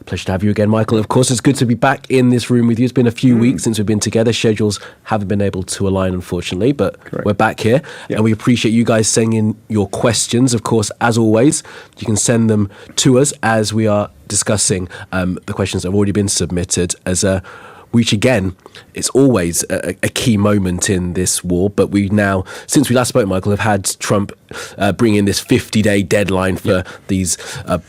Pleasure to have you again, Michael. Of course, it's good to be back in this room with you. It's been a few weeks since we've been together. Schedules haven't been able to align, unfortunately, but we're back here. And we appreciate you guys sending in your questions. Of course, as always, you can send them to us as we are discussing the questions that have already been submitted, which again, it's always a key moment in this war. But we now, since we last spoke, Michael, have had Trump bring in this 50-day deadline for these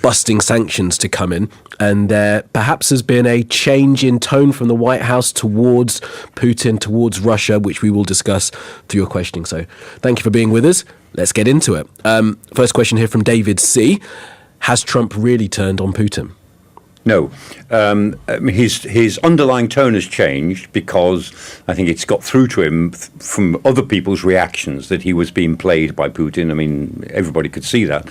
busting sanctions to come in. And there perhaps has been a change in tone from the White House towards Putin, towards Russia, which we will discuss through your questioning. So thank you for being with us. Let's get into it. First question here from David C. Has Trump really turned on Putin? No. His underlying tone has changed because I think it's got through to him from other people's reactions that he was being played by Putin. I mean, everybody could see that.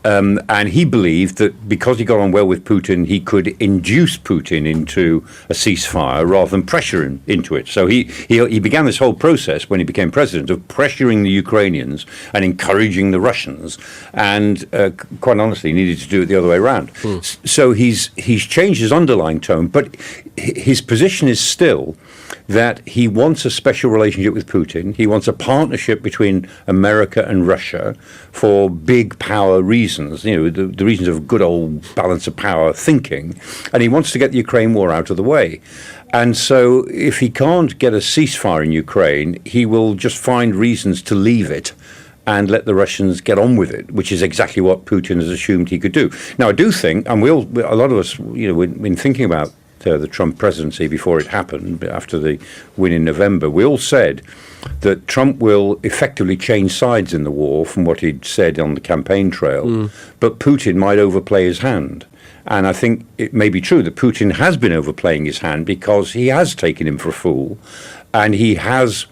And he believed that because he got on well with Putin, he could induce Putin into a ceasefire rather than pressure him into it. So he began this whole process when he became president of pressuring the Ukrainians and encouraging the Russians. And quite honestly, he needed to do it the other way around. So he's changed his underlying tone, but his position is still that he wants a special relationship with Putin. He wants a partnership between America and Russia for big power reasons, you know, the reasons of good old balance of power thinking. And he wants to get the Ukraine war out of the way. And so if he can't get a ceasefire in Ukraine, he will just find reasons to leave it and let the Russians get on with it, which is exactly what Putin has assumed he could do. Now, I do think, and a lot of us, you know, when thinking about the Trump presidency before it happened, after the win in November, we all said that Trump will effectively change sides in the war from what he'd said on the campaign trail, but Putin might overplay his hand. And I think it may be true that Putin has been overplaying his hand because he has taken him for a fool, and he has,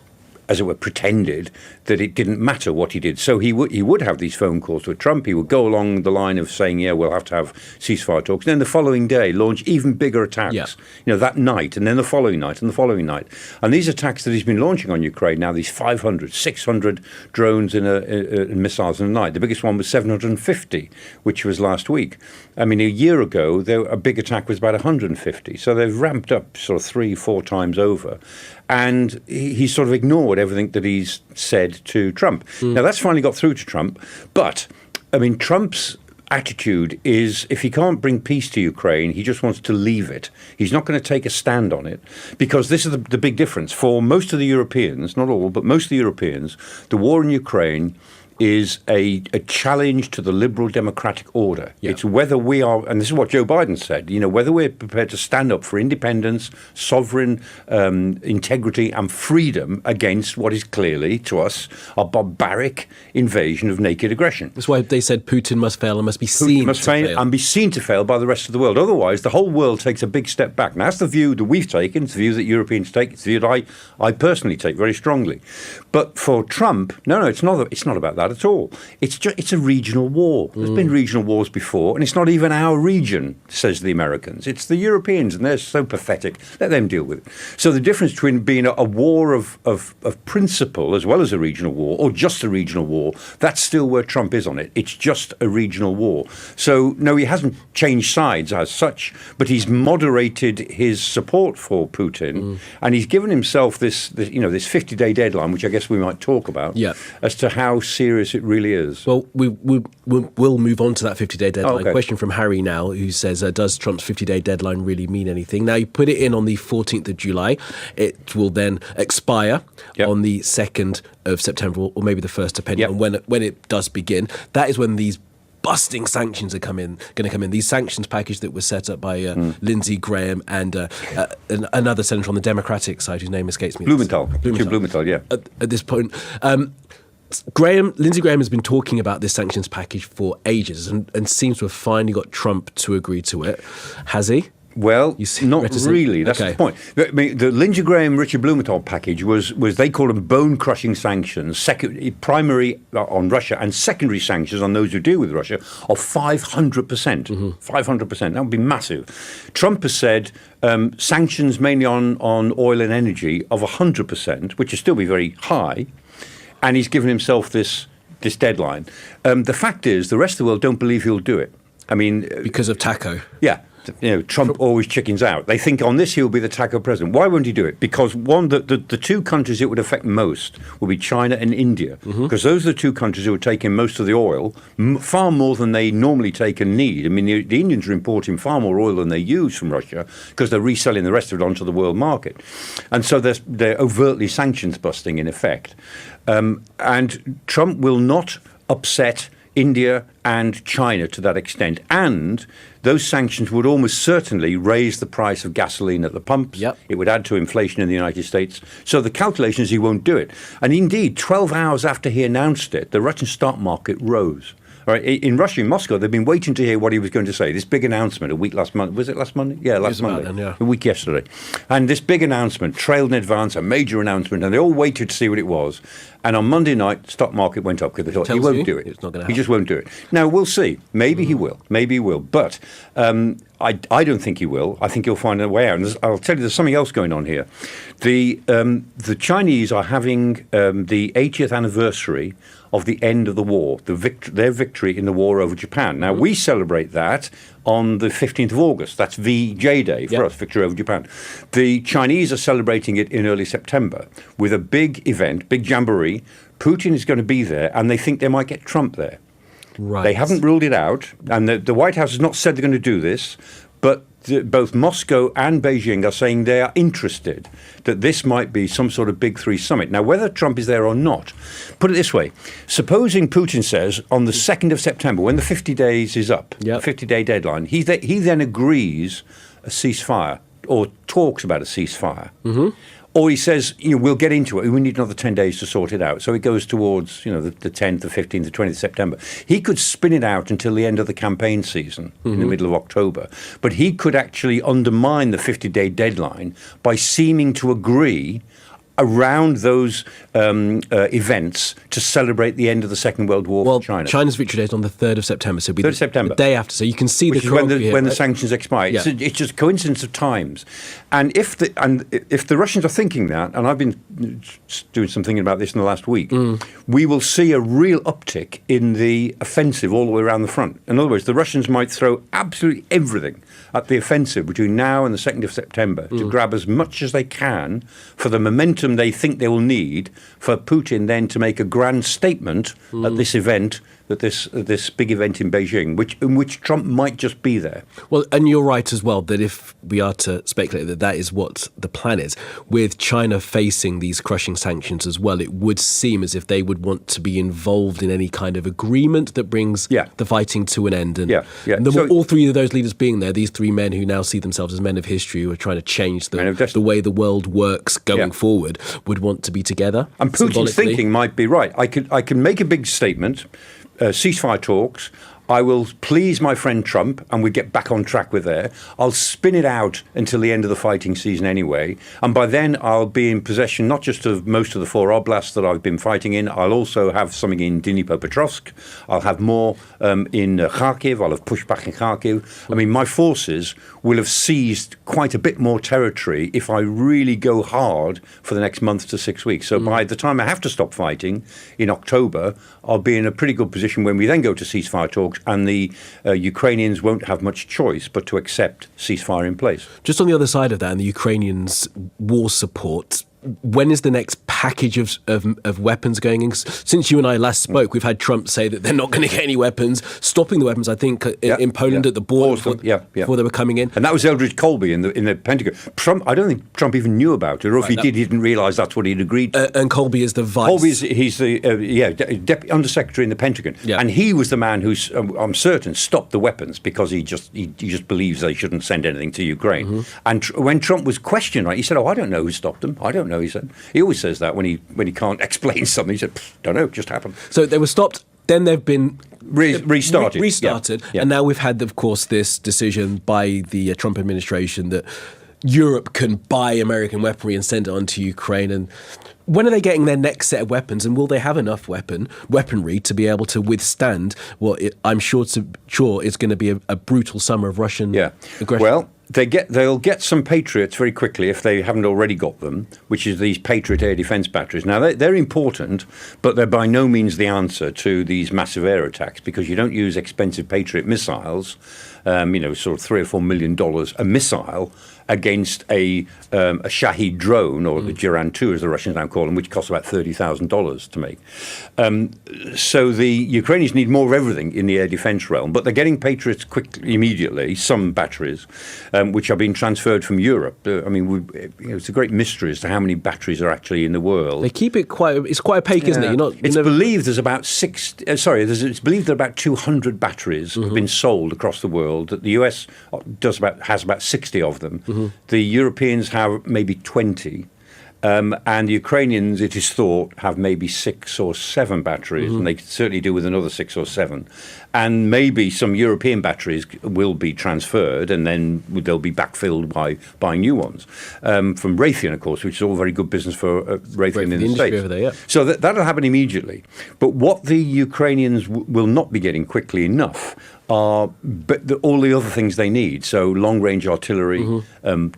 as it were, pretended that it didn't matter what he did. So he would have these phone calls with Trump. He would go along the line of saying, yeah, we'll have to have ceasefire talks. And then the following day, launch even bigger attacks, you know, that night, and then the following night, and the following night. And these attacks that he's been launching on Ukraine now, these 500, 600 drones and missiles in a night. The biggest one was 750, which was last week. I mean, a year ago, a big attack was about 150. So they've ramped up sort of 3-4 times over. And he sort of ignored everything that he's said to Trump. Now, that's finally got through to Trump. But, I mean, Trump's attitude is if he can't bring peace to Ukraine, he just wants to leave it. He's not going to take a stand on it, because this is the big difference. For most of the Europeans, not all, but most of the Europeans, the war in Ukraine is a challenge to the liberal democratic order. It's whether we are, and this is what Joe Biden said, you know, whether we're prepared to stand up for independence, sovereign integrity and freedom against what is clearly, to us, a barbaric invasion of naked aggression. That's why they said Putin must fail and must be seen to fail. And be seen to fail by the rest of the world. Otherwise, the whole world takes a big step back. Now, that's the view that we've taken. It's the view that Europeans take. It's the view that I personally take very strongly. But for Trump, no, it's not about that at all. It's a regional war. There's been regional wars before, and it's not even our region, says the Americans. It's the Europeans, and they're so pathetic. Let them deal with it. So the difference between being a war of principle as well as a regional war, or just a regional war, that's still where Trump is on it. It's just a regional war. So no, he hasn't changed sides as such, but he's moderated his support for Putin, and he's given himself this 50-day deadline, which I guess we might talk about, as to how serious it really is. Well, we'll move on to that 50-day deadline. Question from Harry now, who says, does Trump's 50-day deadline really mean anything? Now, you put it in on the 14th of July. It will then expire on the 2nd of September, or maybe the 1st, depending on when it does begin. That is when these busting sanctions are going to come in. These sanctions package that was set up by Lindsey Graham and another senator on the Democratic side, whose name escapes me. Blumenthal, yeah. At this point, Lindsey Graham has been talking about this sanctions package for ages and seems to have finally got Trump to agree to it. Has he? Well, not really. That's the point. I mean, the Lindsey Graham, Richard Blumenthal package was they call them bone-crushing sanctions, primary on Russia and secondary sanctions on those who deal with Russia of 500%. 500%. That would be massive. Trump has said sanctions mainly on oil and energy of 100%, which would still be very high, and he's given himself this deadline. The fact is, the rest of the world don't believe he'll do it. I mean, because of TACO. Yeah. Trump always chickens out. They think on this he'll be the taco president. Why won't he do it? Because the two countries it would affect most will be China and India, because those are the two countries who are taking most of the oil, far more than they normally take and need. I mean, the Indians are importing far more oil than they use from Russia because they're reselling the rest of it onto the world market, and so they're overtly sanctions busting in effect. And Trump will not upset India and China to that extent. And those sanctions would almost certainly raise the price of gasoline at the pumps. Yep. It would add to inflation in the United States. So the calculation is he won't do it. And indeed, 12 hours after he announced it, the Russian stock market rose. All right, in Russia, in Moscow, they've been waiting to hear what he was going to say. This big announcement, a week last Monday. Was it last Monday? Yeah, last Monday. Then, yeah. A week yesterday. And this big announcement trailed in advance, a major announcement, and they all waited to see what it was. And on Monday night, stock market went up because they thought he won't do it. It's not going to happen. He just won't do it. Now, we'll see. Maybe he will. Maybe he will. But I don't think he will. I think he'll find a way out. And I'll tell you, there's something else going on here. The Chinese are having the 80th anniversary of the end of the war, their victory in the war over Japan. Now, we celebrate that on the 15th of August. That's VJ Day for us, Victory over Japan. The Chinese are celebrating it in early September with a big event, big jamboree. Putin is going to be there, and they think they might get Trump there. Right. They haven't ruled it out, and the White House has not said they're going to do this, but both Moscow and Beijing are saying they are interested, that this might be some sort of Big Three summit. Now, whether Trump is there or not, put it this way, supposing Putin says on the 2nd of September, when the 50 days is up, the 50-day deadline, he then agrees a ceasefire or talks about a ceasefire. Or he says, we'll get into it. We need another 10 days to sort it out. So it goes towards, the 10th, the 15th, the 20th of September. He could spin it out until the end of the campaign season in the middle of October. But he could actually undermine the 50-day deadline by seeming to agree around those events to celebrate the end of the Second World War for China. China's victory day is on the 3rd of September, so it'll be 3rd of September. The day after. So you can see which the is when the sanctions expire. Yeah. It's just coincidence of times. And if the Russians are thinking that, and I've been doing some thinking about this in the last week, we will see a real uptick in the offensive all the way around the front. In other words, the Russians might throw absolutely everything at the offensive between now and the 2nd of September to grab as much as they can for the momentum they think they will need for Putin then to make a grand statement at this event, that this big event in Beijing, in which Trump might just be there. Well, and you're right as well that if we are to speculate that is what the plan is, with China facing these crushing sanctions as well, it would seem as if they would want to be involved in any kind of agreement that brings the fighting to an end. And all three of those leaders being there, these three men who now see themselves as men of history who are trying to change the way the world works going forward, would want to be together. And Putin's thinking might be right. I can make a big statement, ceasefire talks, I will please my friend Trump, and we get back on track with there. I'll spin it out until the end of the fighting season anyway, and by then I'll be in possession not just of most of the 4 oblasts that I've been fighting in, I'll also have something in Dnipropetrovsk, I'll have more in Kharkiv, I'll have pushed back in Kharkiv. I mean, my forces will have seized quite a bit more territory if I really go hard for the next month to 6 weeks. So by the time I have to stop fighting in October, I'll be in a pretty good position when we then go to ceasefire talks, and the Ukrainians won't have much choice but to accept ceasefire in place. Just on the other side of that, and the Ukrainians' war support, when is the next package of weapons going in? Since you and I last spoke, we've had Trump say that they're not going to get any weapons, stopping the weapons, I think, in Poland at the border before they were coming in. And that was Eldridge Colby in the Pentagon. Trump, I don't think Trump even knew about it, or if he did, he didn't realise that's what he'd agreed to. And Colby is the vice... He's the Deputy Undersecretary in the Pentagon. Yeah. And he was the man who, I'm certain, stopped the weapons because he just believes they shouldn't send anything to Ukraine. And when Trump was questioned, he said, I don't know who stopped them. I don't know, he said. He always says that when he can't explain something. He said, don't know, it just happened. So they were stopped, then they've been restarted. And now we've had, of course, this decision by the Trump administration that Europe can buy American weaponry and send it on to Ukraine. And when are they getting their next set of weapons, and will they have enough weaponry to be able to withstand I'm sure it's going to be a brutal summer of Russian aggression? Well, they'll get some Patriots very quickly if they haven't already got them, which is these Patriot air defence batteries. Now, they're important, but they're by no means the answer to these massive air attacks, because you don't use expensive Patriot missiles sort of $3 or $4 million a missile against a Shahed drone, or the Jiran 2, as the Russians now call them, which costs about $30,000 to make. So the Ukrainians need more of everything in the air defence realm, but they're getting Patriots quickly, immediately, some batteries, which are being transferred from Europe. It's a great mystery as to how many batteries are actually in the world. They keep it it's quite opaque, isn't it? It's believed there's about it's believed that about 200 batteries have been sold across the world, that the US has about 60 of them. The Europeans have maybe 20. And the Ukrainians, it is thought, have maybe 6 or 7 batteries, and they could certainly do with another 6 or 7. And maybe some European batteries will be transferred, and then they'll be backfilled by buying new ones. From Raytheon, of course, which is all very good business for Raytheon in the States. Over there, yeah. So that'll happen immediately. But what the Ukrainians will not be getting quickly enough are all the other things they need. So long-range artillery,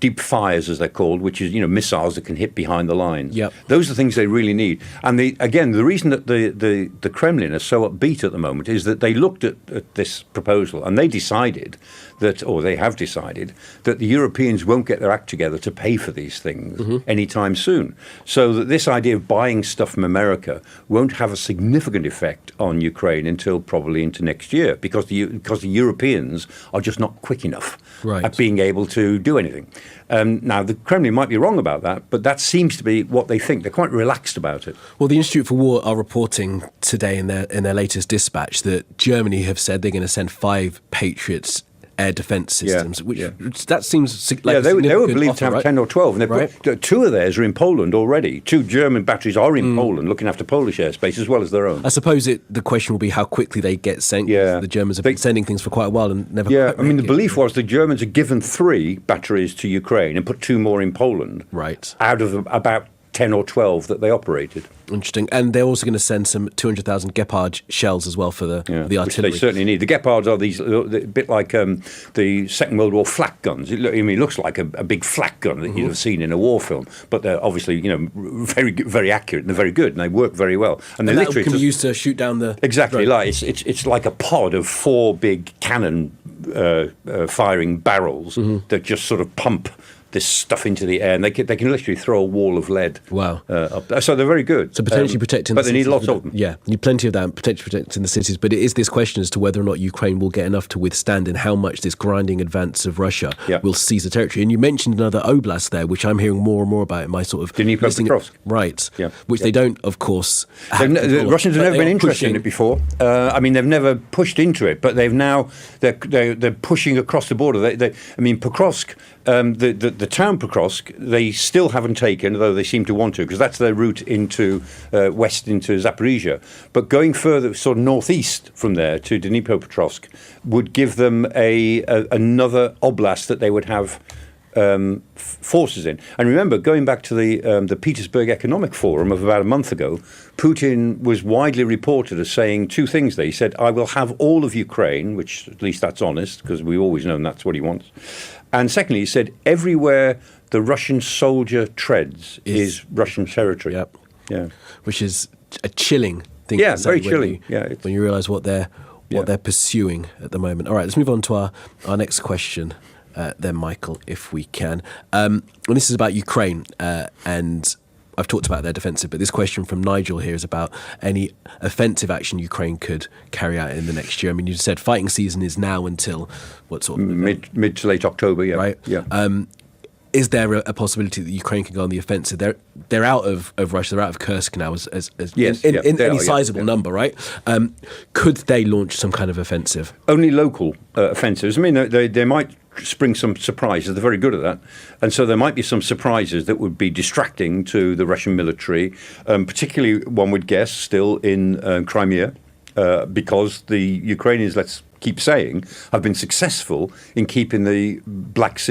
deep fires, as they're called, which is missiles that can hit behind the lines. Yep. Those are things they really need. And the reason that the Kremlin are so upbeat at the moment is that they looked at this proposal and they decided they have decided that the Europeans won't get their act together to pay for these things anytime soon. So that this idea of buying stuff from America won't have a significant effect on Ukraine until probably into next year, because the Europeans are just not quick enough at being able to do anything. Now, the Kremlin might be wrong about that, but that seems to be what they think. They're quite relaxed about it. Well, the Institute for War are reporting today in their latest dispatch that Germany have said they're going to send 5 Patriots air defence systems, that seems like they were believed to have 10 or 12, and put 2 of theirs are in Poland already. 2 German batteries are in Poland, looking after Polish airspace as well as their own. I suppose the question will be how quickly they get sent. Yeah. The Germans have been sending things for quite a while and never. Yeah, the belief was the Germans had given 3 batteries to Ukraine and put 2 more in Poland. Right. Out of about 10 or 12 that they operated. Interesting. And they're also going to send some 200,000 Gepard shells as well for the artillery. Which they certainly need. The Gepards are these, a bit like the Second World War flak guns. It looks like a big flak gun that you'd have seen in a war film, but they're obviously, very, very accurate and they're very good and they work very well. And that can be used to shoot down the... Exactly. Like it's like a pod of 4 big cannon firing barrels that just sort of pump this stuff into the air, and they can literally throw a wall of lead. Wow! Up. So they're very good. So potentially protecting, but they need lots of them. Yeah, need plenty of that, potentially protecting the cities. But it is this question as to whether or not Ukraine will get enough to withstand, and how much this grinding advance of Russia will seize the territory. And you mentioned another oblast there, which I'm hearing more and more about in my sort of Dnipropetrovsk, right? Yeah, which they don't, of course. The Russians have never been interested in it before. They've never pushed into it, but they've now they're pushing across the border. Pokrovsk. The town Pokrovsk, they still haven't taken, though they seem to want to, because that's their route into west into Zaporizhia. But going further, sort of northeast from there to Dnipropetrovsk, would give them another oblast that they would have forces in. And remember, going back to the Petersburg Economic Forum of about a month ago, Putin was widely reported as saying 2 things there. He said, I will have all of Ukraine, which at least that's honest, because we've always known that's what he wants. And secondly, he said, everywhere the Russian soldier treads is Russian territory. Yep. Yeah. Which is a chilling thing to say. Very chilling. When you realise what they're pursuing at the moment. All right, let's move on to our next question then, Michael, if we can. And this is about Ukraine, and I've talked about their defensive, but this question from Nigel here is about any offensive action Ukraine could carry out in the next year. You said fighting season is now until what sort of mid to late October, right? Yeah. Is there a possibility that Ukraine can go on the offensive? They're out of Russia, they're out of Kursk now in any sizable number, right? Could they launch some kind of offensive? Only local offensives. They might spring some surprises. They're very good at that. And so there might be some surprises that would be distracting to the Russian military, particularly, one would guess, still in Crimea, because the Ukrainians, let's keep saying, have been successful in keeping the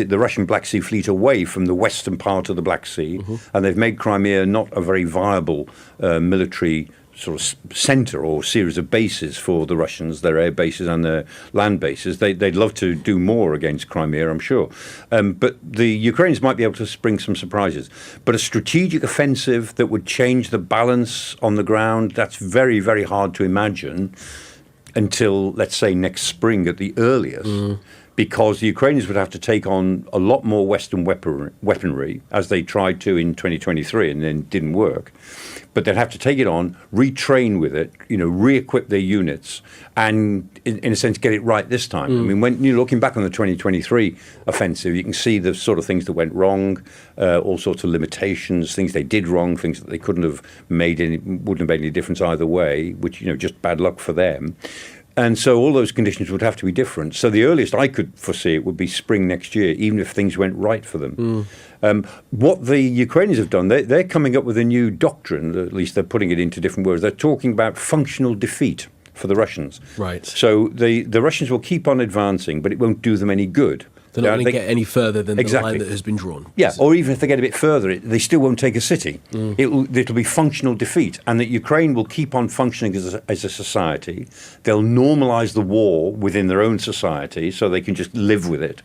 Russian Black Sea fleet away from the western part of the Black Sea, and they've made Crimea not a very viable military sort of centre or series of bases for the Russians, their air bases and their land bases. They'd love to do more against Crimea, I'm sure. But the Ukrainians might be able to spring some surprises. But a strategic offensive that would change the balance on the ground, that's very, very hard to imagine until, let's say, next spring at the earliest. because the Ukrainians would have to take on a lot more Western weaponry, as they tried to in 2023 and then didn't work. But they'd have to take it on, retrain with it, re-equip their units, and in a sense get it right this time. I mean, when you're looking back on the 2023 offensive, you can see the sort of things that went wrong, all sorts of limitations, things they did wrong, things that they wouldn't have made any difference either way, which just bad luck for them. And so all those conditions would have to be different. So the earliest I could foresee it would be spring next year, even if things went right for them. What the Ukrainians have done, they're coming up with a new doctrine, at least they're putting it into different words. They're talking about functional defeat for the Russians. Right. So the Russians will keep on advancing, but it won't do them any good. They're not going to get any further than the line that has been drawn. Yeah, or even if they get a bit further, they still won't take a city. It'll be functional defeat, and that Ukraine will keep on functioning as a society. They'll normalise the war within their own society so they can just live with it.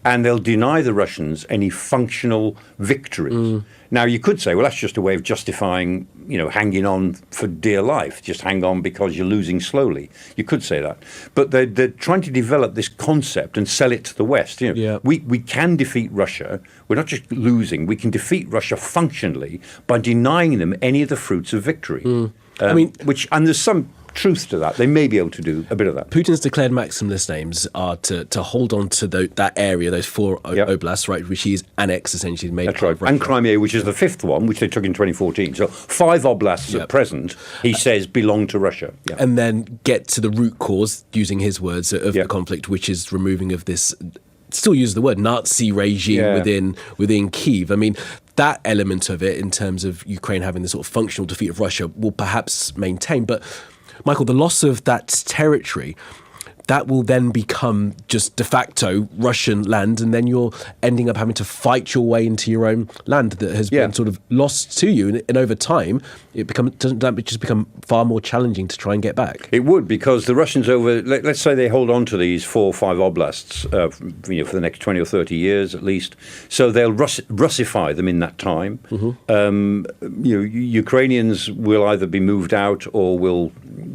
And they'll deny the Russians any functional victories. Now, you could say, well, that's just a way of justifying, hanging on for dear life. Just hang on because you're losing slowly. You could say that. But they're trying to develop this concept and sell it to the West. We can defeat Russia. We're not just losing. We can defeat Russia functionally by denying them any of the fruits of victory. And there's some truth to that. They may be able to do a bit of that. Putin's declared maximalist aims are to hold on to that area, those four oblasts, right, which he's annexed, essentially made. That's right. And Crimea, which is the fifth one, which they took in 2014. So 5 oblasts at present, he says, belong to Russia. And then get to the root cause, using his words, of the conflict, which is removing of this, still use the word, Nazi regime within Kyiv. I mean, that element of it, in terms of Ukraine having the sort of functional defeat of Russia, will perhaps maintain. But Michael, the loss of that territory, that will then become just de facto Russian land, and then you're ending up having to fight your way into your own land that has been sort of lost to you. And over time, doesn't that just become far more challenging to try and get back? It would, because the Russians let's say they hold on to these 4 or 5 oblasts for the next 20 or 30 years at least. So they'll Russify them in that time. Ukrainians will either be moved out or will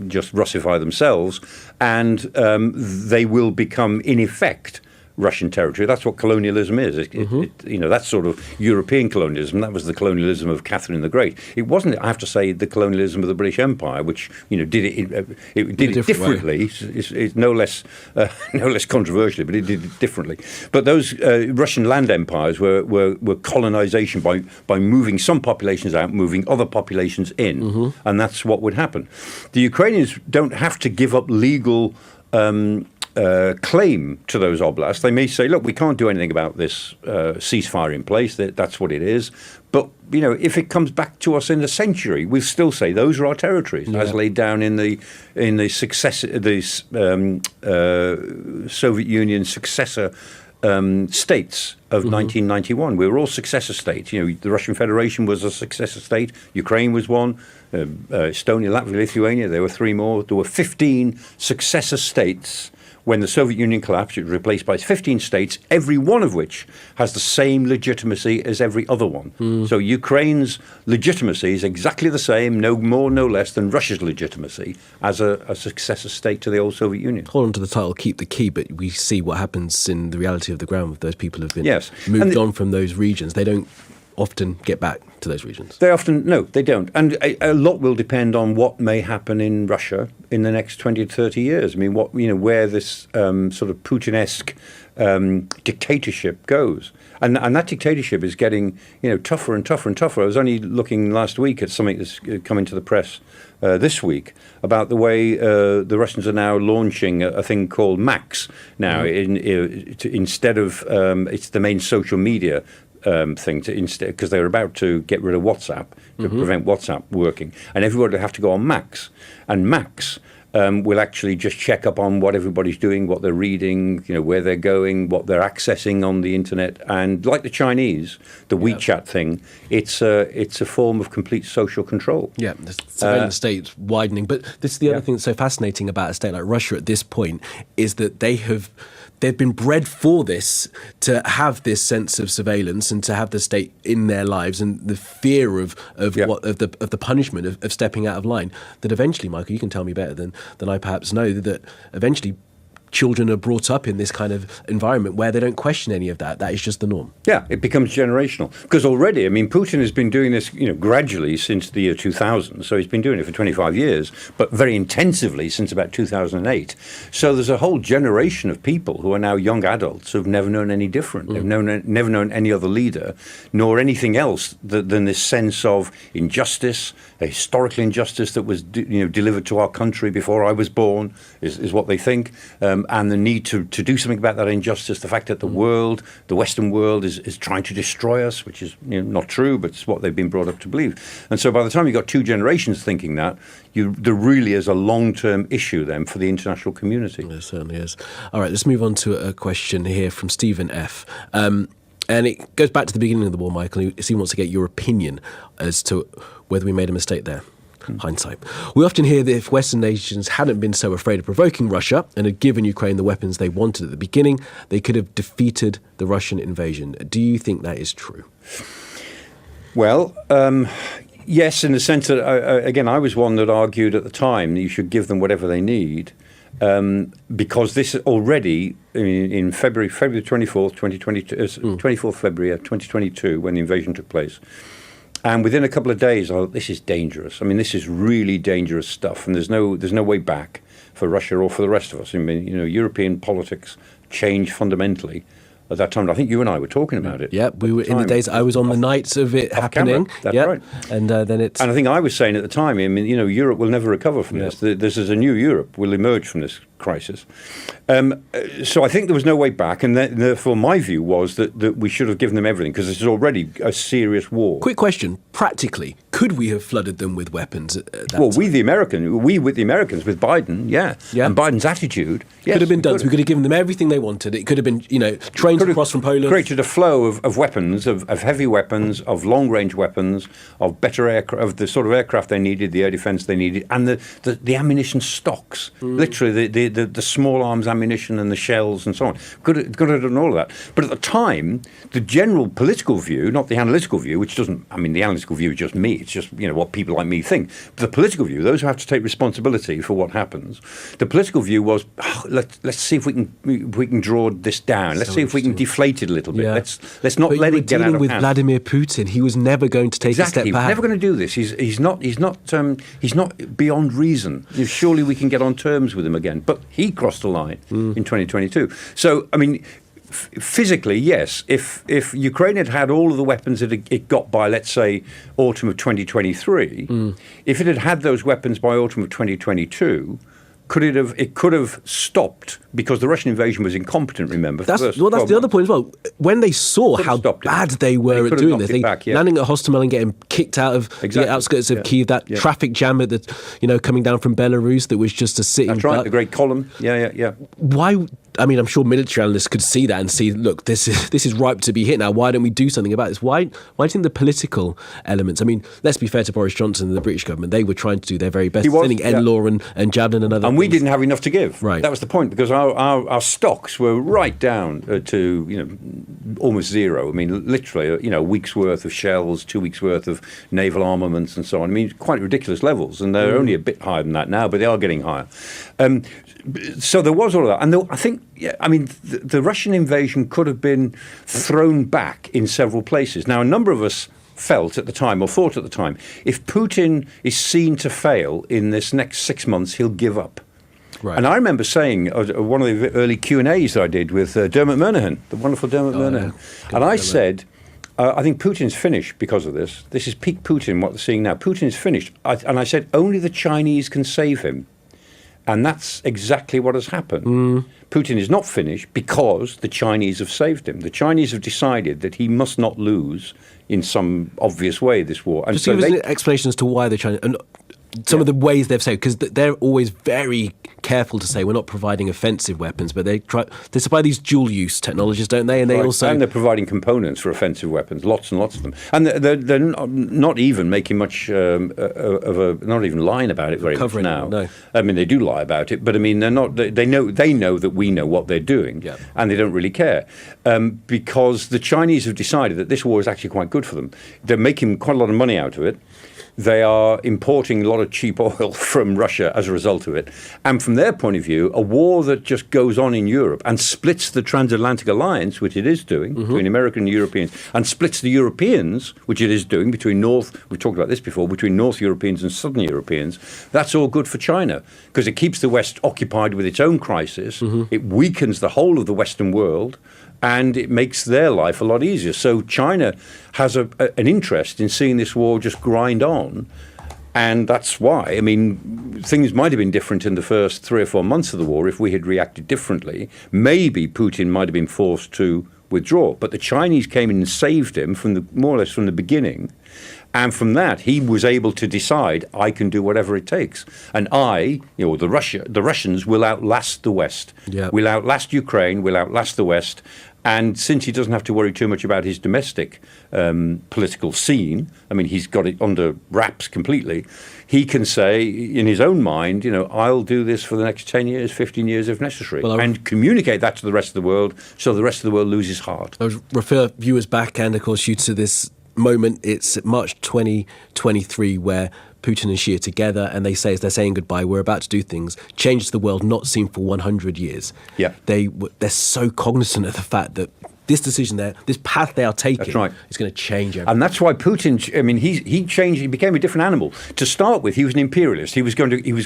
just Russify themselves, and they will become, in effect, Russian territory. That's what colonialism is. That's sort of European colonialism. That was the colonialism of Catherine the Great. It wasn't, I have to say, the colonialism of the British Empire, which did it differently. It's no less controversially, but it did it differently. But those Russian land empires were colonization by moving some populations out, moving other populations in, and that's what would happen. The Ukrainians don't have to give up legal claim to those oblasts. They may say, look, we can't do anything about this ceasefire in place. That's what it is. But, if it comes back to us in a century, we'll still say those are our territories, as laid down in the Soviet Union successor states of 1991. We were all successor states. The Russian Federation was a successor state. Ukraine was one. Estonia, Latvia, Lithuania. There were 3 more. There were 15 successor states. When the Soviet Union collapsed, it was replaced by 15 states, every one of which has the same legitimacy as every other one. So Ukraine's legitimacy is exactly the same, no more, no less, than Russia's legitimacy as a successor state to the old Soviet Union. Hold on to the title, keep the key, but we see what happens in the reality of the ground with those people who've been moved on from those regions. They don't often get back to those regions. No, they don't. And a lot will depend on what may happen in Russia in the next 20 to 30 years. I mean, where this sort of Putinesque dictatorship goes. And that dictatorship is getting, tougher and tougher and tougher. I was only looking last week at something that's come into the press this week about the way the Russians are now launching a thing called Max now. Instead of, it's the main social media thing because they were about to get rid of WhatsApp to prevent WhatsApp working, and everybody will have to go on Max, and Max will actually just check up on what everybody's doing, what they're reading, where they're going, what they're accessing on the internet, and like the Chinese, the WeChat thing, it's a form of complete social control. Yeah, the surveillance state's widening, but this is the other thing that's so fascinating about a state like Russia at this point is that they've been bred for this, to have this sense of surveillance and to have the state in their lives, and the fear of the punishment of stepping out of line. That eventually, Michael, you can tell me better than I perhaps know, that eventually children are brought up in this kind of environment where they don't question any of that. That is just the norm. Yeah, it becomes generational. Because already, I mean, Putin has been doing this, gradually since the year 2000. So he's been doing it for 25 years, but very intensively since about 2008. So there's a whole generation of people who are now young adults who've never known any different. They've never known any other leader, nor anything else than this sense of injustice, a historical injustice that was delivered to our country before I was born, is what they think. And the need to do something about that injustice, the fact that the world, the Western world, is trying to destroy us, which is not true, but it's what they've been brought up to believe. And so by the time you've got two generations thinking that, there really is a long-term issue then for the international community. There certainly is. All right, let's move on to a question here from Stephen F. And it goes back to the beginning of the war, Michael. He wants to get your opinion as to whether we made a mistake there. Hindsight. We often hear that if Western nations hadn't been so afraid of provoking Russia and had given Ukraine the weapons they wanted at the beginning, they could have defeated the Russian invasion. Do you think that is true? Well, yes, in the sense that, again, I was one that argued at the time that you should give them whatever they need. Because this already, in February 24th, 2022, 24th February 2022, when the invasion took place, and within a couple of days, this is dangerous. I mean, this is really dangerous stuff, and there's no way back for Russia or for the rest of us. I mean, European politics changed fundamentally at that time. I think you and I were talking about it. Yeah, we were in the days. I was on the nights of it happening. That's right. And then it's. And I think I was saying at the time, I mean, Europe will never recover from this. This is a new Europe will emerge from this crisis. So I think there was no way back, and therefore my view was that we should have given them everything, because this is already a serious war. Quick question: practically, could we have flooded them with weapons at that well, time? we with the Americans, with Biden, and Biden's attitude, yes, could have been done. So we could have given them everything they wanted. It could have been, trains across from Poland. Created a flow of weapons, of heavy weapons, of long-range weapons, of better aircraft, of the sort of aircraft they needed, the air defence they needed, and the ammunition stocks. Literally, the small arms ammunition and the shells and so on. Could have done all of that. But at the time, the general political view, not the analytical view, which doesn't, I mean, the analytical view is just me. It's just, what people like me think. But the political view, those who have to take responsibility for what happens, the political view was, let's see if we can draw this down. Let's see if we can deflate it a little bit. Yeah. Let's not let it get out of hand. Dealing with Vladimir Putin, he was never going to take a step back. He was never going to do this. He's not beyond reason. Surely we can get on terms with him again. But he crossed the line in 2022. So, I mean, physically, yes. If Ukraine had all of the weapons that it got by, let's say, autumn of 2023, if it had those weapons by autumn of 2022, it could have stopped, because the Russian invasion was incompetent, remember? That's the other point as well. When they saw how bad they were at doing this, landing at Hostomel and getting kicked out of the outskirts of Kyiv, that traffic jam coming down from Belarus that was just a sitting. That's right, the Great Column. Yeah. Why? I mean, I'm sure military analysts could see that and see, look, this is ripe to be hit now. Why don't we do something about this? Why do you think the political elements? I mean, let's be fair to Boris Johnson and the British government. They were trying to do their very best, sending NLAW and Javelin and other. And we didn't have enough to give. Right. That was the point, because our stocks were right down to almost zero. I mean, literally, a week's worth of shells, 2 weeks worth of naval armaments, and so on. I mean, quite ridiculous levels, and they're only a bit higher than that now, but they are getting higher. So there was all of that, and I think, the Russian invasion could have been thrown back in several places. Now, a number of us felt at the time, or thought at the time, if Putin is seen to fail in this next 6 months, he'll give up. Right. And I remember saying, one of the early Q&As that I did with Dermot Murnaghan, the wonderful Dermot Murnaghan, and I said, I think Putin's finished because of this. This is peak Putin, what they're seeing now. Putin's finished. And I said, only the Chinese can save him. And that's exactly what has happened. Putin is not finished because the Chinese have saved him. The Chinese have decided that he must not lose in some obvious way this war. And just give us an explanation as to why the Chinese... And some of the ways they've said, because they're always very careful to say we're not providing offensive weapons, but they supply these dual-use technologies, don't they? And they're providing components for offensive weapons, lots and lots of them, and they're not even making much not even lying about it very much now. No. I mean, they do lie about it, but I mean, they're not. They know that we know what they're doing, and they don't really care, because the Chinese have decided that this war is actually quite good for them. They're making quite a lot of money out of it. They are importing a lot of cheap oil from Russia as a result of it. And from their point of view, a war that just goes on in Europe and splits the transatlantic alliance, which it is doing, between American and Europeans, and splits the Europeans, which it is doing, between we've talked about this before, between North Europeans and Southern Europeans, that's all good for China, because it keeps the West occupied with its own crisis. It weakens the whole of the Western world, and it makes their life a lot easier. So China has an interest in seeing this war just grind on. And that's why, I mean, things might have been different in the first 3 or 4 months of the war if we had reacted differently. Maybe Putin might have been forced to withdraw. But the Chinese came in and saved him more or less from the beginning. And from that, he was able to decide, I can do whatever it takes. And the Russians will outlast the West. Yep. We'll outlast Ukraine, we'll outlast the West. And since he doesn't have to worry too much about his domestic political scene, I mean, he's got it under wraps completely, he can say in his own mind, I'll do this for the next 10 years, 15 years if necessary, and communicate that to the rest of the world so the rest of the world loses heart. I would refer viewers back and, of course, you to this moment. It's March 2023 where Putin and Xi are together, and they say, as they're saying goodbye, we're about to do things, change the world not seen for 100 years. Yeah. They're so cognizant of the fact that this decision this path they are taking is going to change everything. And that's why Putin, I mean, he changed, he became a different animal. To start with, he was an imperialist. He was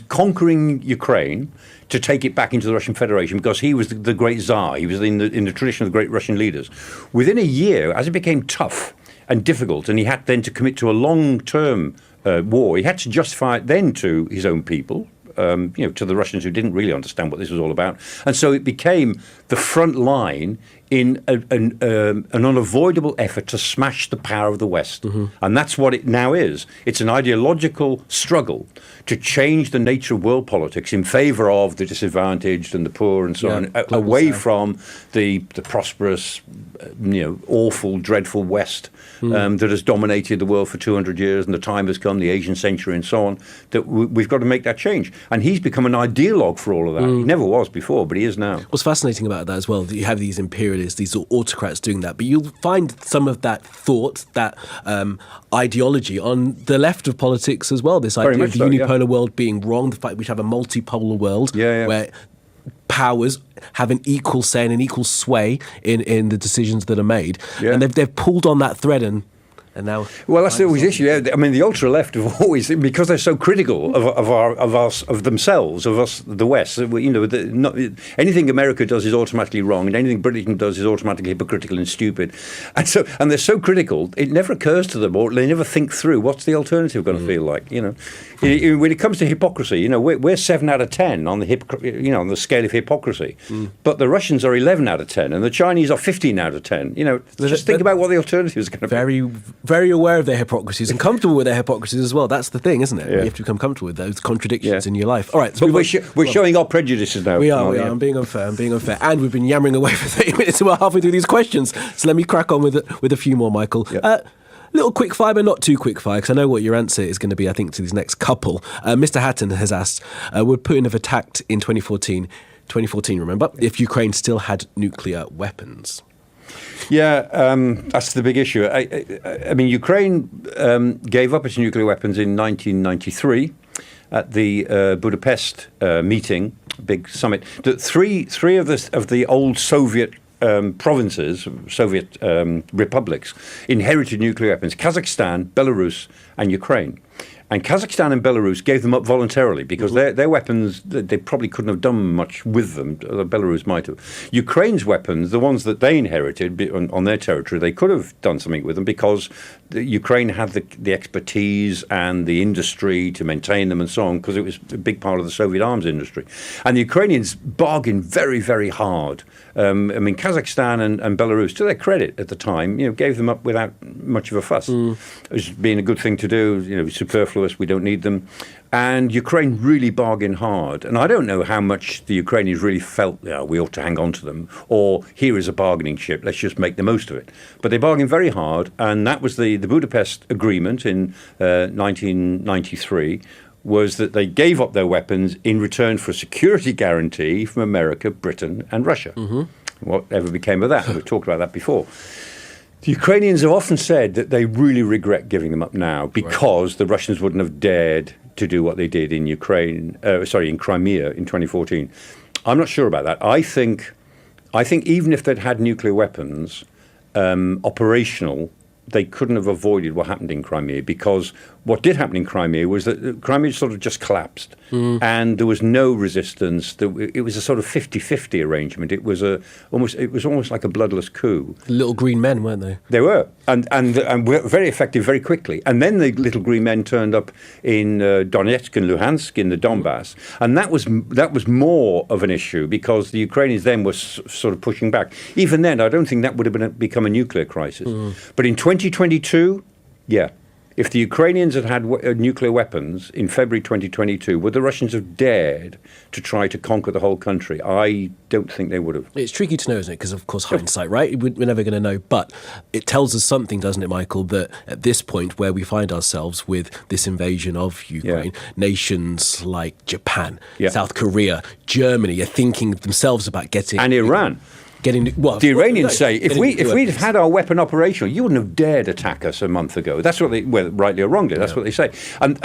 conquering Ukraine to take it back into the Russian Federation because he was the great Tsar. He was in the tradition of the great Russian leaders. Within a year, as it became tough and difficult, and he had then to commit to a long-term war, he had to justify it then to his own people, to the Russians who didn't really understand what this was all about. And so it became the front line in an unavoidable effort to smash the power of the West. And that's what it now is. It's an ideological struggle to change the nature of world politics in favor of the disadvantaged and the poor and so on, away from the prosperous, awful, dreadful West that has dominated the world for 200 years, and the time has come, the Asian century and so on, that we've got to make that change. And he's become an ideologue for all of that. He never was before, but he is now. What's fascinating about that as well, that you have these imperialists, these autocrats doing that, but you'll find some of that thought, that ideology on the left of politics as well. This idea of the unipolar world being wrong, the fact we have a multipolar world where powers have an equal say and an equal sway in the decisions that are made. And they've pulled on that thread and now, well, that's always the issue. I mean, the ultra-left have always, because they're so critical of themselves, of us, the West. Anything America does is automatically wrong, and anything Britain does is automatically hypocritical and stupid. And they're so critical, it never occurs to them, or they never think through what's the alternative going to feel like. When it comes to hypocrisy, we're 7 out of 10 on the on the scale of hypocrisy, but the Russians are 11 out of 10, and the Chinese are 15 out of 10. Just think about what the alternative is going to be. Very aware of their hypocrisies and comfortable with their hypocrisies as well. That's the thing, isn't it? You have to become comfortable with those contradictions in your life. All right, so we're showing our prejudices now. We are. I'm being unfair. And we've been yammering away for 30 minutes, and we're halfway through these questions. So let me crack on with a few more, Michael. Little quick fire, but not too quick fire, because I know what your answer is going to be, I think, to these next couple. Mr. Hatton has asked, would Putin have attacked in 2014, remember, if Ukraine still had nuclear weapons? Yeah, that's the big issue. I mean, Ukraine gave up its nuclear weapons in 1993 at the Budapest meeting, big summit. Three of the old Soviet provinces, Soviet republics, inherited nuclear weapons: Kazakhstan, Belarus, and Ukraine. And Kazakhstan and Belarus gave them up voluntarily because their weapons, they probably couldn't have done much with them. Belarus might have. Ukraine's weapons, the ones that they inherited on their territory, they could have done something with them because Ukraine had the expertise and the industry to maintain them and so on, because it was a big part of the Soviet arms industry. And the Ukrainians bargained very, very hard. I mean, Kazakhstan and Belarus, to their credit at the time, gave them up without much of a fuss. It was being a good thing to do, superfluous. We don't need them. And Ukraine really bargained hard. And I don't know how much the Ukrainians really felt, we ought to hang on to them, or here is a bargaining chip, let's just make the most of it. But they bargained very hard, and that was the Budapest Agreement in 1993, was that they gave up their weapons in return for a security guarantee from America, Britain, and Russia. Whatever became of that? We've talked about that before. The Ukrainians have often said that they really regret giving them up now because the Russians wouldn't have dared to do what they did in in Crimea in 2014. I'm not sure about that. I think even if they'd had nuclear weapons, operational, they couldn't have avoided what happened in Crimea, because what did happen in Crimea was that Crimea sort of just collapsed and there was no resistance. It was a sort of 50-50 arrangement. It was almost like a bloodless coup. Little green men, weren't they? They were, and were very effective very quickly. And then the little green men turned up in Donetsk and Luhansk in the Donbass, and that was more of an issue because the Ukrainians then were sort of pushing back. Even then, I don't think that would have become a nuclear crisis. But in 2022, yeah. If the Ukrainians had had nuclear weapons in February 2022, would the Russians have dared to try to conquer the whole country? I don't think they would have. It's tricky to know, isn't it? Because, of course, hindsight, right? We're never going to know. But it tells us something, doesn't it, Michael, that at this point where we find ourselves with this invasion of Ukraine, nations like Japan, South Korea, Germany are thinking themselves about getting... And Iran. The Iranians say, if we'd have had our weapon operational, you wouldn't have dared attack us a month ago. That's what they, rightly or wrongly, that's what they say. And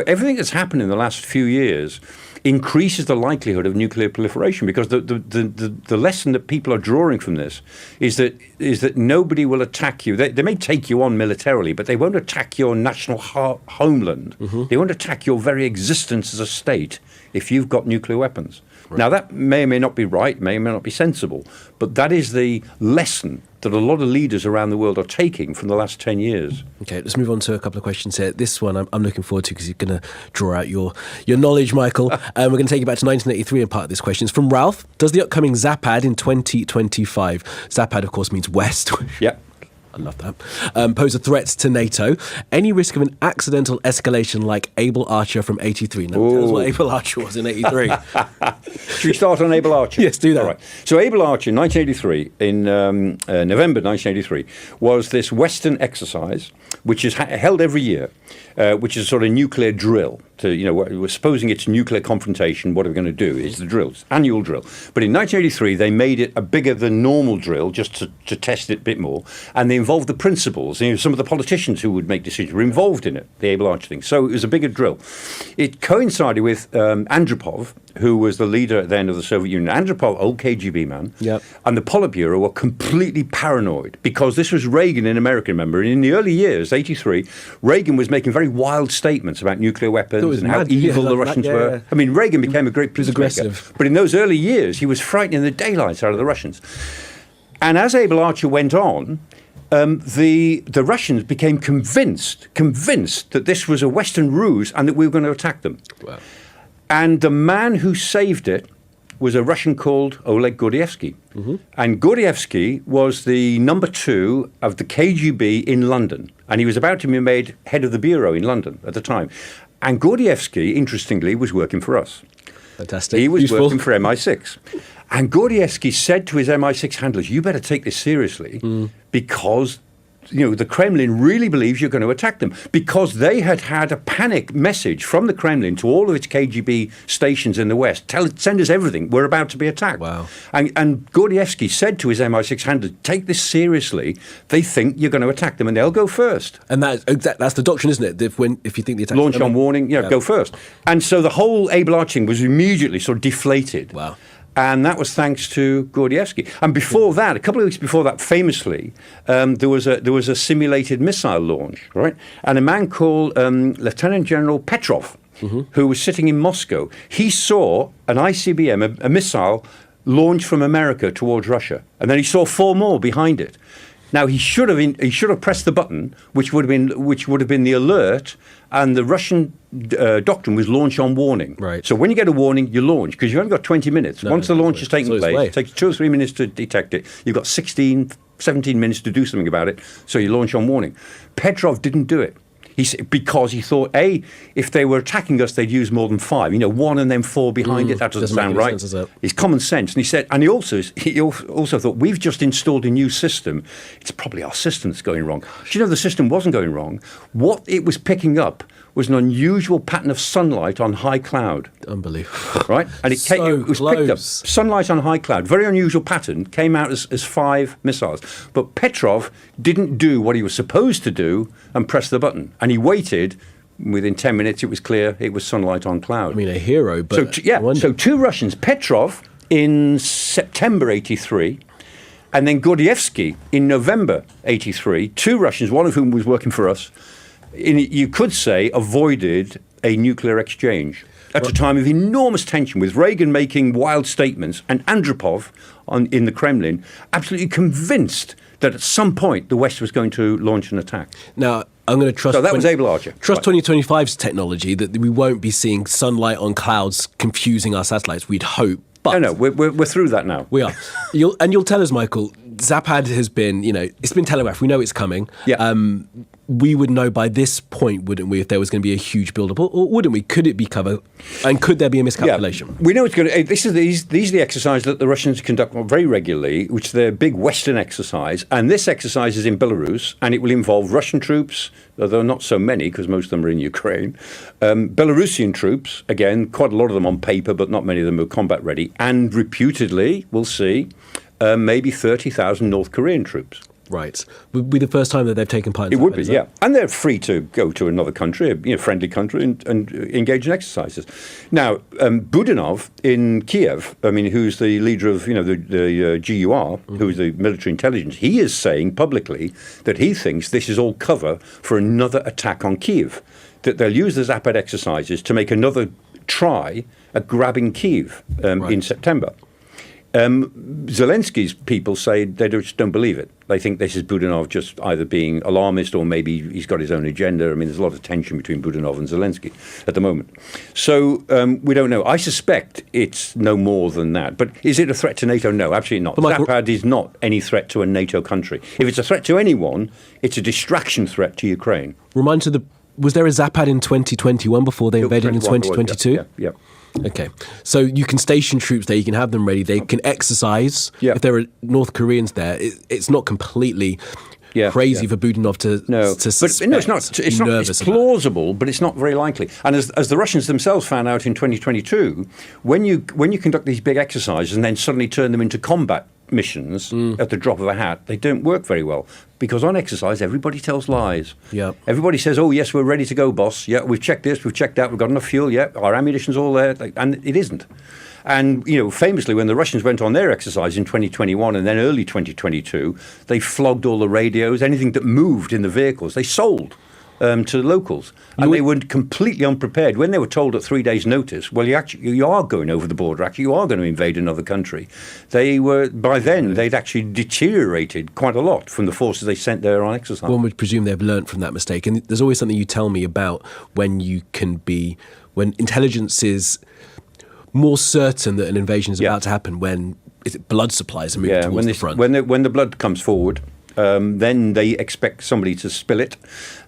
everything that's happened in the last few years increases the likelihood of nuclear proliferation, because the lesson that people are drawing from this is that nobody will attack you. They may take you on militarily, but they won't attack your national homeland. They won't attack your very existence as a state if you've got nuclear weapons. Now, that may or may not be right, may or may not be sensible, but that is the lesson that a lot of leaders around the world are taking from the last 10 years. Okay, let's move on to a couple of questions here. This one I'm looking forward to because you're going to draw out your knowledge, Michael. We're going to take you back to 1983, and part of this question is from Ralph. Does the upcoming Zapad in 2025, Zapad, of course, means West. Yeah. I love that. Pose a threat to NATO. Any risk of an accidental escalation like Able Archer from 83? Now, tell us what Able Archer was in 83. Should we start on Able Archer? Yes, do that. All right. So Able Archer in 1983, in November 1983, was this Western exercise, which is held every year, which is a sort of nuclear drill. We're supposing it's nuclear confrontation. What are we going to do? It's the drill, it's annual drill. But in 1983, they made it a bigger than normal drill just to test it a bit more. And they involved the principals. Some of the politicians who would make decisions were involved in it, the Able Archer thing. So it was a bigger drill. It coincided with Andropov, who was the leader then of the Soviet Union. Andropov, old KGB man, and the Politburo were completely paranoid because this was Reagan in America, remember. And in the early years, 83, Reagan was making very wild statements about nuclear weapons and how evil the Russians were. I mean, Reagan became a great peacemaker. But in those early years, he was frightening the daylights out of the Russians. And as Able Archer went on, the Russians became convinced that this was a Western ruse and that we were going to attack them. Wow. And the man who saved it was a Russian called Oleg Gordievsky. And Gordievsky was the number 2 of the KGB in London. And he was about to be made head of the bureau in London at the time. And Gordievsky, interestingly, was working for us. Fantastic. He was working for MI6. And Gordievsky said to his MI6 handlers, you better take this seriously because the Kremlin really believes you're going to attack them, because they had a panic message from the Kremlin to all of its KGB stations in the West. Send us everything. We're about to be attacked. Wow. And Gordievsky said to his MI6 handlers, take this seriously. They think you're going to attack them and they'll go first. And that's the doctrine, isn't it? If you think the attack... Launch on warning, go first. And so the whole Able Archer was immediately sort of deflated. Wow. And that was thanks to Gordievsky. And before that, a couple of weeks before that, famously, there was a simulated missile launch, right? And a man called Lieutenant General Petrov, who was sitting in Moscow, he saw an ICBM, a missile, launch from America towards Russia, and then he saw 4 more behind it. Now he should have pressed the button, which would have been the alert, and the Russian doctrine was launch on warning. Right. So when you get a warning, you launch because you've only got 20 minutes. Once the launch has taken place, it takes 2 or 3 minutes to detect it. You've got 16, 17 minutes to do something about it. So you launch on warning. Petrov didn't do it. Because he thought, if they were attacking us, they'd use more than 5. 1 and then 4 behind it. That doesn't sound right. It's common sense. And he said, and he also thought, we've just installed a new system. It's probably our system that's going wrong. Do you know the system wasn't going wrong? What it was picking up was an unusual pattern of sunlight on high cloud. Unbelievable. Right? And it was picked up. Close. Sunlight on high cloud, very unusual pattern, came out as 5 missiles. But Petrov didn't do what he was supposed to do and press the button. And he waited. Within 10 minutes, it was clear it was sunlight on cloud. I mean, a hero, but... So 2 Russians, Petrov in September 83, and then Gordievsky in November 83, 2 Russians, one of whom was working for us, you could say avoided a nuclear exchange at a time of enormous tension, with Reagan making wild statements and Andropov in the Kremlin absolutely convinced that at some point the West was going to launch an attack. Now, I'm going to trust... So that was Able Archer. Trust 2025's technology that we won't be seeing sunlight on clouds confusing our satellites, we'd hope. But no, we're through that now. We are. You'll tell us, Michael, Zapad has been, it's been telegraphed. We know it's coming. Yeah. We would know by this point, wouldn't we, if there was going to be a huge build-up, or wouldn't we? Could it be covered? And could there be a miscalculation? Yeah. We know it's going to. These are the exercises that the Russians conduct very regularly, which they're a big Western exercise. And this exercise is in Belarus, and it will involve Russian troops, although not so many, because most of them are in Ukraine. Belarusian troops, again, quite a lot of them on paper, but not many of them are combat ready. And reputedly, we'll see, maybe 30,000 North Korean troops. Right. Would be the first time that they've taken part in It would be, yeah. And they're free to go to another country, a friendly country, and engage in exercises. Now, Budanov in Kiev, who's the leader of, the GUR, who's the military intelligence, he is saying publicly that he thinks this is all cover for another attack on Kiev, that they'll use the Zapad exercises to make another try at grabbing Kiev in September. Zelensky's people say they just don't believe it. They think this is Budanov just either being alarmist or maybe he's got his own agenda. There's a lot of tension between Budanov and Zelensky at the moment. So we don't know. I suspect it's no more than that. But is it a threat to NATO? No, absolutely not. Zapad is not any threat to a NATO country. If it's a threat to anyone, it's a distraction threat to Ukraine. Was there a Zapad in 2021 before they invaded in 2022? Yeah. Okay. So you can station troops there, you can have them ready, they can exercise. Yeah. If there are North Koreans there, it's not completely crazy for Budanov to suspect. But it's plausible, but it's not very likely. And as the Russians themselves found out in 2022, when you conduct these big exercises and then suddenly turn them into combat missions at the drop of a hat, they don't work very well. Because on exercise, everybody tells lies. Yeah. Everybody says, oh, yes, we're ready to go, boss. Yeah, we've checked this, we've checked that, we've got enough fuel, yeah, our ammunition's all there. And it isn't. And, famously, when the Russians went on their exercise in 2021 and then early 2022, they flogged all the radios, anything that moved in the vehicles, they sold to locals. And they were completely unprepared. When they were told at 3 days' notice, well, you are going over the border, you are going to invade another country. By then, they'd actually deteriorated quite a lot from the forces they sent there on exercise. One would presume they've learned from that mistake. And there's always something you tell me about when intelligence is more certain that an invasion is about to happen, when blood supplies are moving towards the front. When the blood comes forward, then they expect somebody to spill it.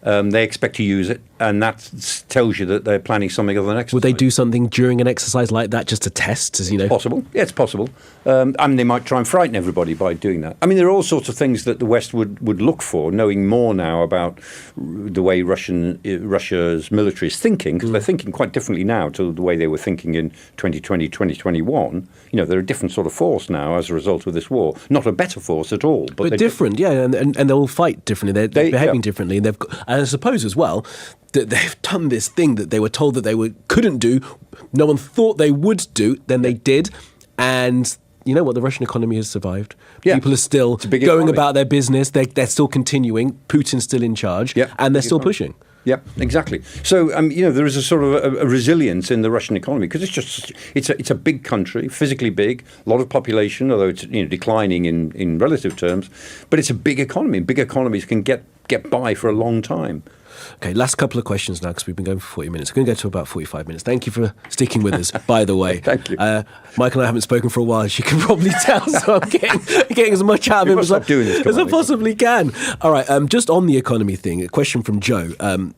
They expect to use it, and that tells you that they're planning something other than exercise. Would they do something during an exercise like that just to test, Possible. Yeah, it's possible. They might try and frighten everybody by doing that. There are all sorts of things that the West would look for, knowing more now about the way Russia's military is thinking, because they're thinking quite differently now to the way they were thinking in 2020, 2021. They're a different sort of force now as a result of this war. Not a better force at all. But different, and they'll fight differently. They're behaving differently. And I suppose as well that they've done this thing that they were told that they couldn't do. No one thought they would do. Then they did. And you know what? The Russian economy has survived. Yeah. People are still going about their business. They're still continuing. Putin's still in charge. Yeah. And they're still pushing. Yeah, exactly. So, there is a sort of a resilience in the Russian economy because it's a big country, physically big, a lot of population, although it's declining in relative terms, but it's a big economy. Big economies can get by for a long time. Okay, last couple of questions now because we've been going for 40 minutes. We're going to go to about 45 minutes. Thank you for sticking with us, by the way. Thank you. Michael and I haven't spoken for a while, as you can probably tell, so I'm getting as much out of him as I possibly can. All right, just on the economy thing, a question from Joe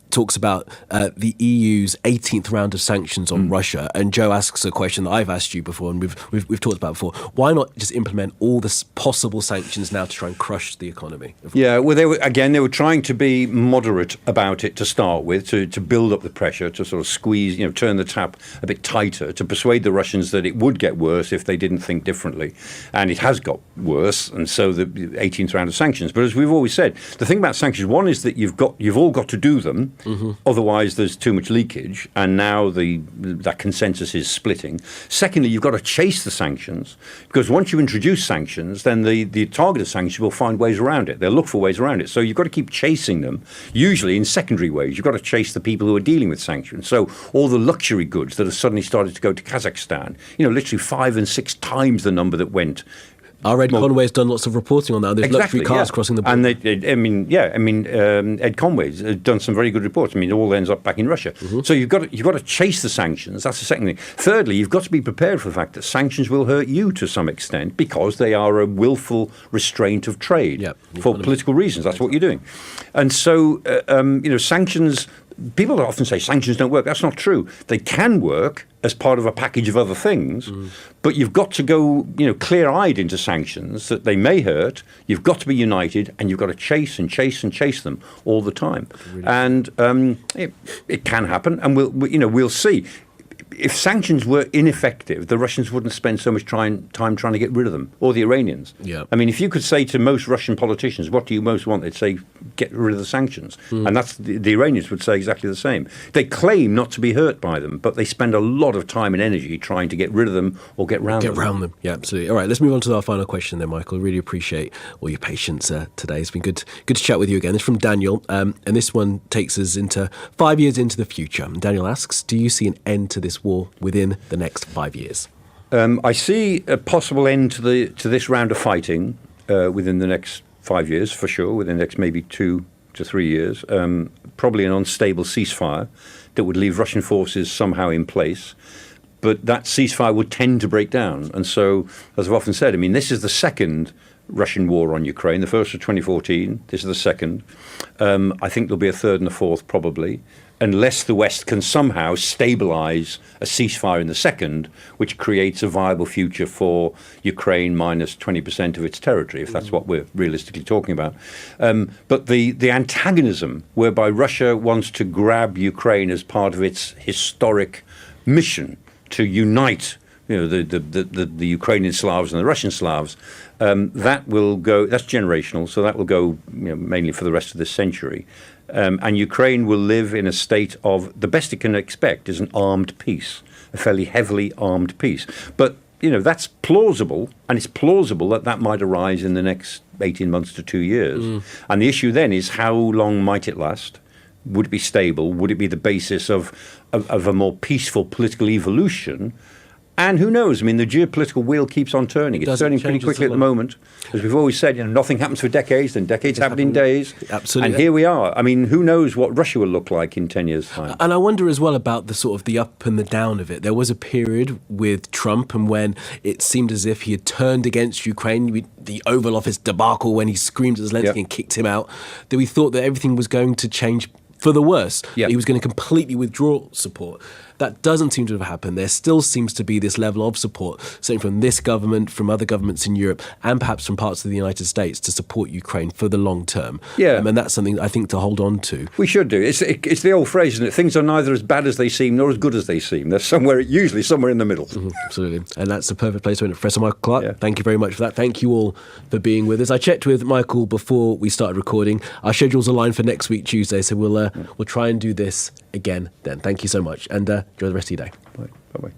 talks about the EU's 18th round of sanctions on Russia, and Joe asks a question that I've asked you before and we've talked about before. Why not just implement all the possible sanctions now to try and crush the economy? Yeah, well, they were trying to be moderate about about it to start with, to build up the pressure, to sort of squeeze, turn the tap a bit tighter, to persuade the Russians that it would get worse if they didn't think differently. And it has got worse, and so the 18th round of sanctions. But as we've always said, the thing about sanctions, one is that you've all got to do them, otherwise there's too much leakage, and now that consensus is splitting. Secondly, you've got to chase the sanctions, because once you introduce sanctions, then the target of sanctions will find ways around it. They'll look for ways around it. So you've got to keep chasing them, usually in secondary ways. You've got to chase the people who are dealing with sanctions. So all the luxury goods that have suddenly started to go to Kazakhstan, literally 5 and 6 times the number that went. Our Ed Conway's done lots of reporting on that. There's luxury cars crossing the border. And Ed Conway's done some very good reports. It all ends up back in Russia. So you've got to chase the sanctions. That's the second thing. Thirdly, you've got to be prepared for the fact that sanctions will hurt you to some extent, because they are a willful restraint of trade for political reasons. That's what you're doing. And so, sanctions. People often say sanctions don't work. That's not true. They can work as part of a package of other things, but you've got to go, clear-eyed into sanctions that they may hurt. You've got to be united, and you've got to chase and chase and chase them all the time. Really? And it can happen, and we'll see. If sanctions were ineffective, the Russians wouldn't spend so much time trying to get rid of them, or the Iranians. Yeah. If you could say to most Russian politicians, what do you most want? They'd say, get rid of the sanctions. And that's the Iranians would say exactly the same. They claim not to be hurt by them, but they spend a lot of time and energy trying to get rid of them or get round them. Yeah, absolutely. All right, let's move on to our final question then, Michael. Really appreciate all your patience today. It's been good to chat with you again. It's from Daniel, and this one takes us into 5 years into the future. And Daniel asks, do you see an end to this war within the next 5 years? I see a possible end to this round of fighting within the next 5 years, for sure, within the next maybe 2 to 3 years. Probably an unstable ceasefire that would leave Russian forces somehow in place. But that ceasefire would tend to break down. And so, as I've often said, this is the second Russian war on Ukraine. The first was 2014. This is the second. I think there'll be a third and a fourth, probably, unless the West can somehow stabilize a ceasefire in the second, which creates a viable future for Ukraine minus 20% of its territory, if that's what we're realistically talking about. But the antagonism whereby Russia wants to grab Ukraine as part of its historic mission to unite the Ukrainian Slavs and the Russian Slavs, that will go. That's generational, so that will go mainly for the rest of this century. And Ukraine will live in a state of, the best it can expect is an armed peace, a fairly heavily armed peace. But that's plausible, and it's plausible that might arise in the next 18 months to 2 years. And the issue then is, how long might it last? Would it be stable? Would it be the basis of a more peaceful political evolution? And who knows? The geopolitical wheel keeps on turning. It's turning pretty quickly at the moment. As we've always said, nothing happens for decades, then decades happen in days. Absolutely. And here we are. Who knows what Russia will look like in 10 years' time? And I wonder as well about the sort of the up and the down of it. There was a period with Trump, and when it seemed as if he had turned against Ukraine, the Oval Office debacle when he screamed at Zelensky and kicked him out, that we thought that everything was going to change for the worse. He was going to completely withdraw support. That doesn't seem to have happened. There still seems to be this level of support, certainly from this government, from other governments in Europe, and perhaps from parts of the United States, to support Ukraine for the long term. And that's something I think to hold on to. We should do. It's the old phrase, isn't it? Things are neither as bad as they seem nor as good as they seem. They're usually somewhere in the middle. Absolutely. And that's the perfect place to end it. Professor Michael Clarke, thank you very much for that. Thank you all for being with us. I checked with Michael before we started recording. Our schedule's aligned for next week, Tuesday, so we'll try and do this again then. Thank you so much, and enjoy the rest of your day. Bye-bye.